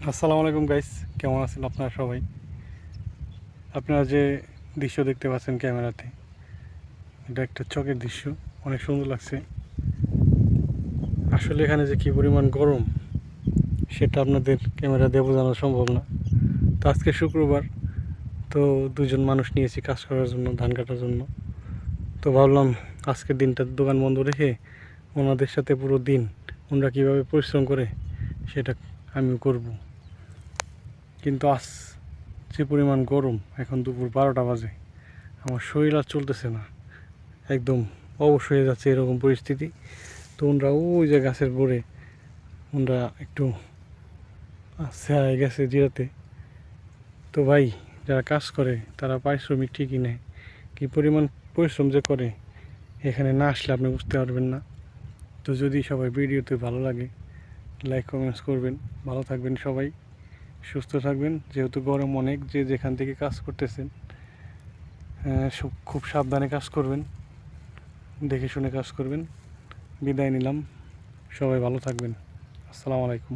আসসালামু আলাইকুম গাইস, কেমন আছেন আপনারা সবাই? আপনারা যে দৃশ্য দেখতে পাচ্ছেন ক্যামেরাতে, এটা একটা চকের দৃশ্য। অনেক সুন্দর লাগছে। আসলে এখানে যে কী পরিমাণ গরম সেটা আপনাদের ক্যামেরা দিয়ে বোঝানো সম্ভব না। তো আজকে শুক্রবার, তো দুজন মানুষ নিয়েছি কাজ করার জন্য, ধান কাটার জন্য। তো ভাবলাম আজকের দিনটা দোকান বন্ধ রেখে ওনাদের সাথে পুরো দিন ওনারা কীভাবে পরিশ্রম করে সেটা আমিও করব। কিন্তু আজ যে পরিমাণ গরম, এখন দুপুর 12টা বাজে, আমার শরীর আর চলতেছে না, একদম অবশ হয়ে যাচ্ছে এরকম পরিস্থিতি। তো ওনরা ওই যে গাছের বোরে ওনরা একটু হয়ে গেছে জিরাতে। তো ভাই, যারা কাজ করে তারা পারিশ্রমিক ঠিকই নেয়, কী পরিমাণ পরিশ্রম যে করে এখানে না আসলে আপনি বুঝতে পারবেন না। তো যদি সবাই ভিডিওতে ভালো লাগে, লাইক কমেন্টস করবেন। ভালো থাকবেন সবাই, সুস্থ থাকবেন। যেহেতু গরম অনেক, যে যেখান থেকে কাজ করতেছেন খুব সাবধানে কাজ করবেন, দেখে শুনে কাজ করবেন। বিদায় নিলাম, সবাই ভালো থাকবেন। আসসালামু আলাইকুম।